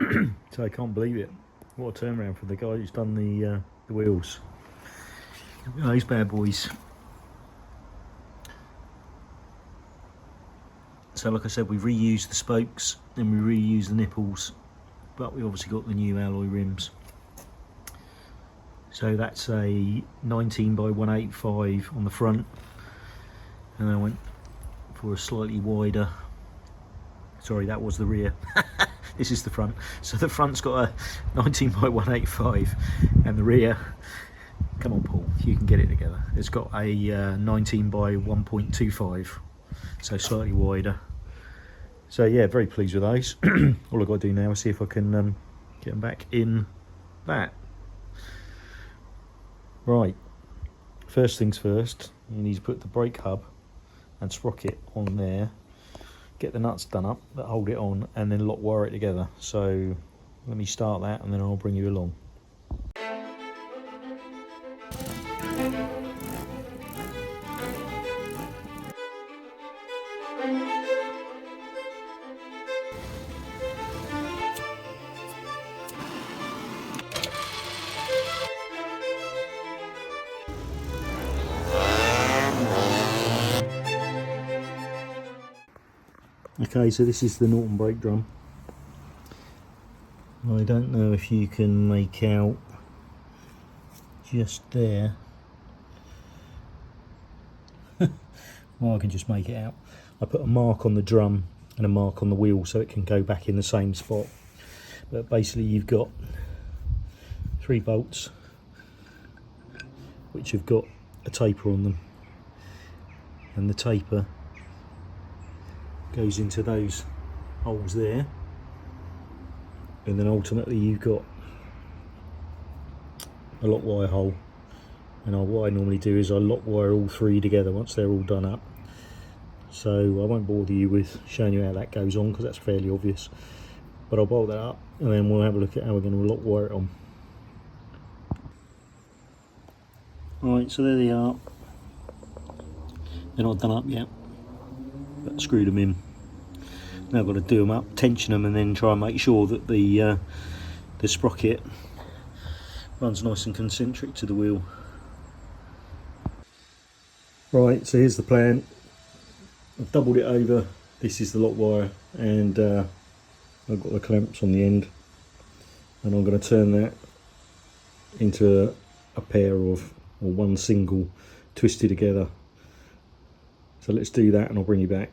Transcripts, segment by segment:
So I can't believe it. What a turnaround for the guy who's done the wheels. Those bad boys. So like I said, we've reused the spokes and we reused the nipples, but we obviously got the new alloy rims. So that's a 19 by 185 on the front, and I went for a slightly wider, sorry, that was the rear. This is the front. So the front's got a 19 by 185 and the rear, come on Paul, you can get it together, it's got a 19 by 1.25, so slightly wider. So yeah, very pleased with those. All I've got to do now is see if I can get them back in that. Right, first things first, you need to put the brake hub and sprocket on there, get the nuts done up that hold it on, and then lock wire it together. So let me start that and then I'll bring you along. Okay, so this is the Norton brake drum. I don't know if you can make out just there. Well, I can just make it out. I put a mark on the drum and a mark on the wheel so it can go back in the same spot. But basically you've got 3 bolts which have got a taper on them, and the taper goes into those holes there, and then ultimately you've got a lock wire hole. And what I normally do is I lock wire all 3 together once they're all done up. So I won't bother you with showing you how that goes on because that's fairly obvious, but I'll bolt that up and then we'll have a look at how we're going to lock wire it on. Right, so there they are. They're not done up yet, but screwed them in. Now I've got to do them up, tension them, and then try and make sure that the sprocket runs nice and concentric to the wheel. Right, so here's the plan. I've doubled it over. This is the lock wire, and I've got the clamps on the end, and I'm going to turn that into a pair of, or one single twisted together. So let's do that and I'll bring you back.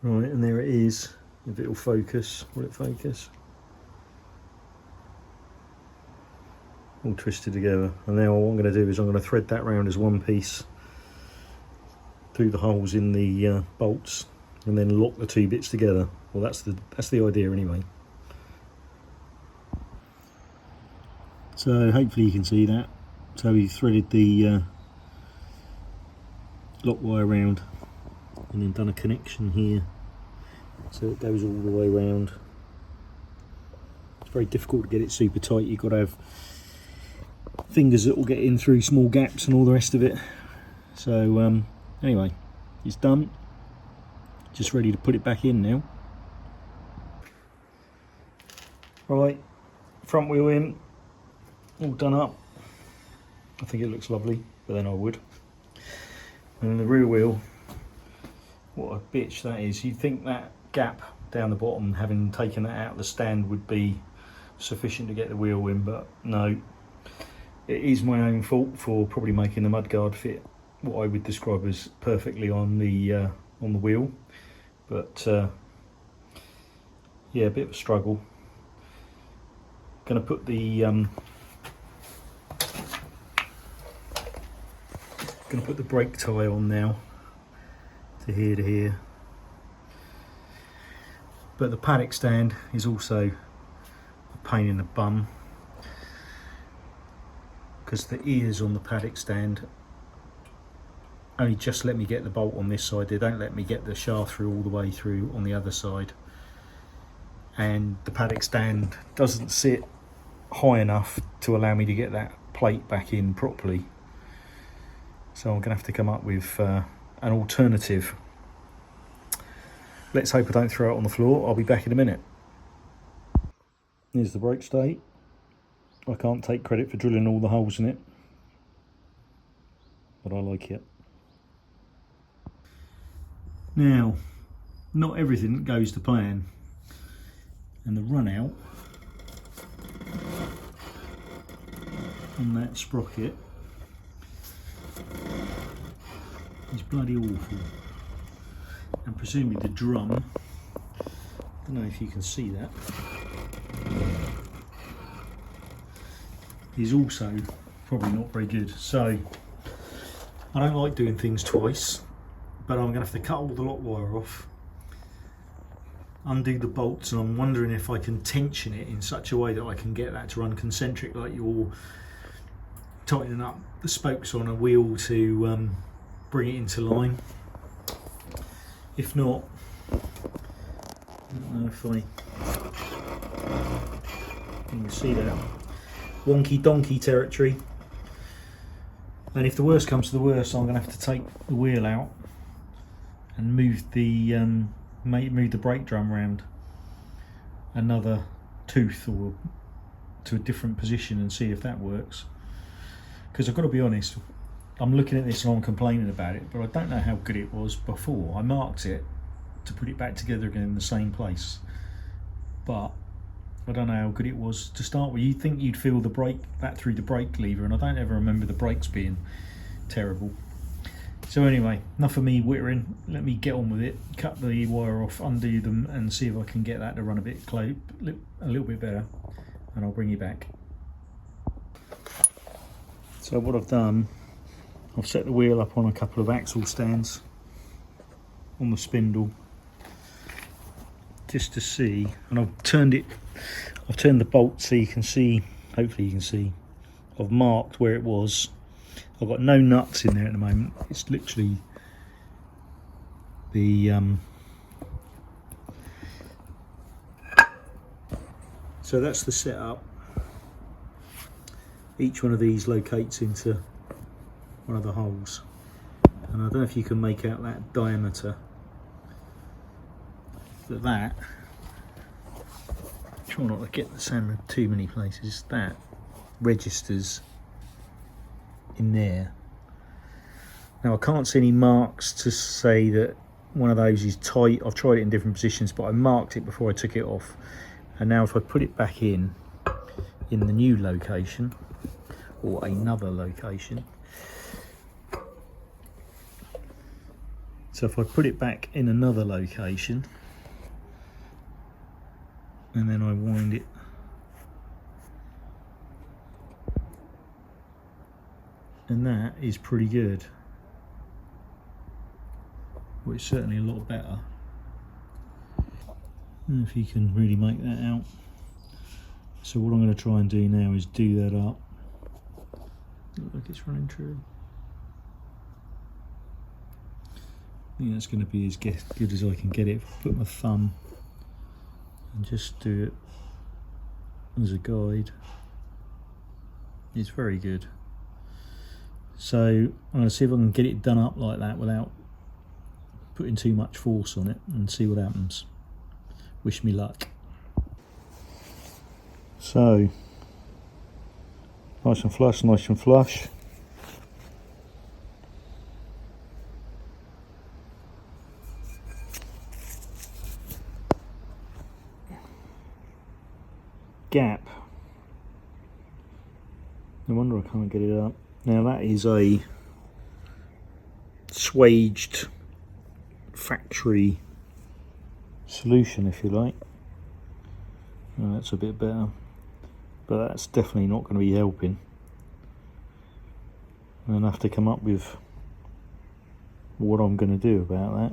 Right, and there it is. If it'll focus, will it focus? All twisted together. And now what I'm going to do is I'm going to thread that round as one piece through the holes in the bolts, and then lock the 2 bits together. Well, that's the idea anyway. So hopefully you can see that. So we threaded the lock wire round and then done a connection here so it goes all the way around. It's very difficult to get it super tight. You've got to have fingers that will get in through small gaps and all the rest of it. So anyway, it's done, just ready to put it back in now. Right, front wheel in, all done up. I think it looks lovely, but then I would. And then the rear wheel, what a bitch that is. You'd think that gap down the bottom, having taken that out of the stand, would be sufficient to get the wheel in, but no. It is my own fault for probably making the mudguard fit what I would describe as perfectly on the wheel, but yeah, a bit of a struggle. Going to put the brake tie on now to here, but the paddock stand is also a pain in the bum because the ears on the paddock stand only just let me get the bolt on this side. They don't let me get the shaft through all the way through on the other side, and the paddock stand doesn't sit high enough to allow me to get that plate back in properly. So I'm gonna have to come up with an alternative. Let's hope I don't throw it on the floor. I'll be back in a minute. Here's the brake state. I can't take credit for drilling all the holes in it, but I like it. Now, not everything goes to plan, and the run out on that sprocket is bloody awful. And presumably the drum, I don't know if you can see that, is also probably not very good. So I don't like doing things twice, but I'm going to have to cut all the lock wire off, undo the bolts, and I'm wondering if I can tension it in such a way that I can get that to run concentric, like you're tightening up the spokes on a wheel to bring it into line. If not, I don't know if you can see that, wonky donkey territory. And if the worst comes to the worst, I'm going to have to take the wheel out and move the brake drum round another tooth or to a different position and see if that works. Because I've got to be honest, I'm looking at this and I'm complaining about it, but I don't know how good it was before. I marked it to put it back together again in the same place, but I don't know how good it was to start with. You'd think you'd feel the brake back through the brake lever, and I don't ever remember the brakes being terrible. So anyway, enough of me whittering. Let me get on with it, cut the wire off, undo them, and see if I can get that to run a little bit better, and I'll bring you back. So what I've done, I've set the wheel up on a couple of axle stands on the spindle just to see, and I've turned the bolt so you can see, hopefully you can see, I've marked where it was. I've got no nuts in there at the moment, it's literally the so that's the setup. Each one of these locates into one of the holes, and I don't know if you can make out that diameter, but that, try not to get the sand in too many places, that registers in there. Now I can't see any marks to say that one of those is tight. I've tried it in different positions, but I marked it before I took it off. And now if I put it back in the new location, or another location, so if I put it back in another location and then I wind it, and that is pretty good. Well, it's certainly a lot better. I don't know if you can really make that out. So what I'm going to try and do now is do that up. Look like it's running true. I think that's going to be as good as I can get it. If I put my thumb and just do it as a guide, it's very good. So I'm going to see if I can get it done up like that without putting too much force on it, and see what happens. Wish me luck. So nice and flush, nice and flush. Gap. No wonder I can't get it up. Now that is a swaged factory solution, if you like. Well, that's a bit better, but that's definitely not going to be helping. I'm going to have to come up with what I'm going to do about that.